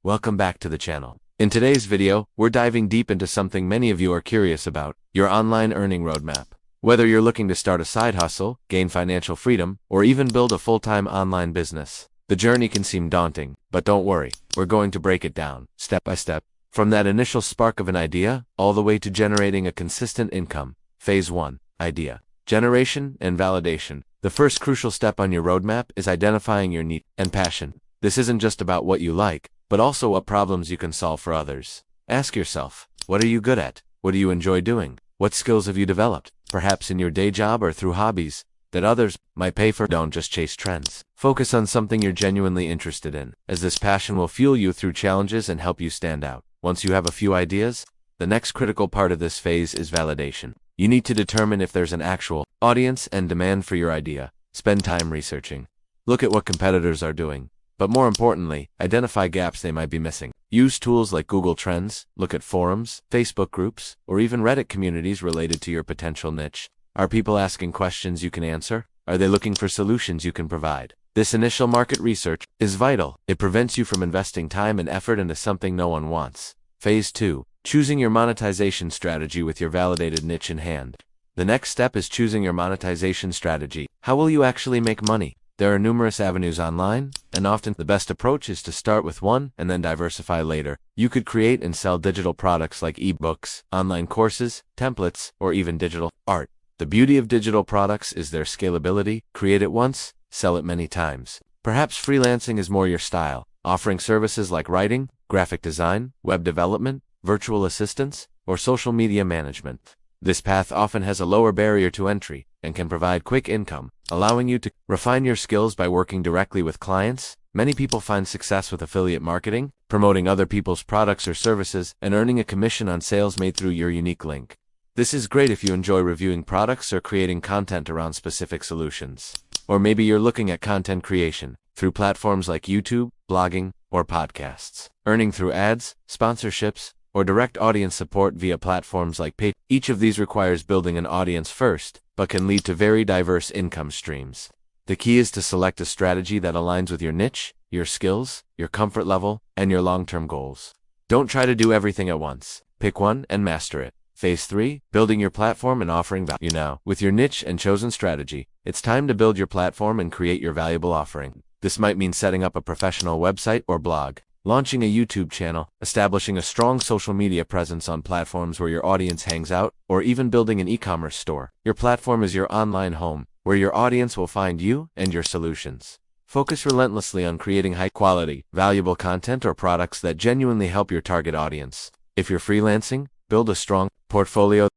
Welcome back to the channel. In today's video, we're diving deep into something many of you are curious about, your online earning roadmap. Whether you're looking to start a side hustle, gain financial freedom, or even build a full-time online business, the journey can seem daunting, but don't worry, we're going to break it down, step by step, from that initial spark of an idea, all the way to generating a consistent income. Phase 1. Idea generation and validation. The first crucial step on your roadmap is identifying your need and passion. This isn't just about what you like, but also what problems you can solve for others. Ask yourself, what are you good at? What do you enjoy doing? What skills have you developed, perhaps in your day job or through hobbies, that others might pay for? Don't just chase trends. Focus on something you're genuinely interested in, as this passion will fuel you through challenges and help you stand out. Once you have a few ideas, the next critical part of this phase is validation. You need to determine if there's an actual audience and demand for your idea. Spend time researching. Look at what competitors are doing. But more importantly, identify gaps they might be missing. Use tools like Google Trends, look at forums, Facebook groups, or even Reddit communities related to your potential niche. Are people asking questions you can answer? Are they looking for solutions you can provide? This initial market research is vital. It prevents you from investing time and effort into something no one wants. Phase 2. Choosing your monetization strategy with your validated niche in hand. The next step is choosing your monetization strategy. How will you actually make money? There are numerous avenues online, and often the best approach is to start with one and then diversify later. You could create and sell digital products like ebooks, online courses, templates, or even digital art. The beauty of digital products is their scalability. Create it once, sell it many times. Perhaps freelancing is more your style, offering services like writing, graphic design, web development, virtual assistants, or social media management. This path often has a lower barrier to entry and can provide quick income, allowing you to refine your skills by working directly with clients. Many people find success with affiliate marketing, promoting other people's products or services, and earning a commission on sales made through your unique link. This is great if you enjoy reviewing products or creating content around specific solutions. Or maybe you're looking at content creation through platforms like YouTube, blogging, or podcasts, earning through ads, sponsorships, or direct audience support via platforms like Patreon. Each of these requires building an audience first, but can lead to very diverse income streams. The key is to select a strategy that aligns with your niche, your skills, your comfort level, and your long-term goals. Don't try to do everything at once. Pick one and master it. Phase 3. Building your platform and offering value. Now, with your niche and chosen strategy, it's time to build your platform and create your valuable offering. This might mean setting up a professional website or blog, launching a YouTube channel, establishing a strong social media presence on platforms where your audience hangs out, or even building an e-commerce store. Your platform is your online home, where your audience will find you and your solutions. Focus relentlessly on creating high-quality, valuable content or products that genuinely help your target audience. If you're freelancing, build a strong portfolio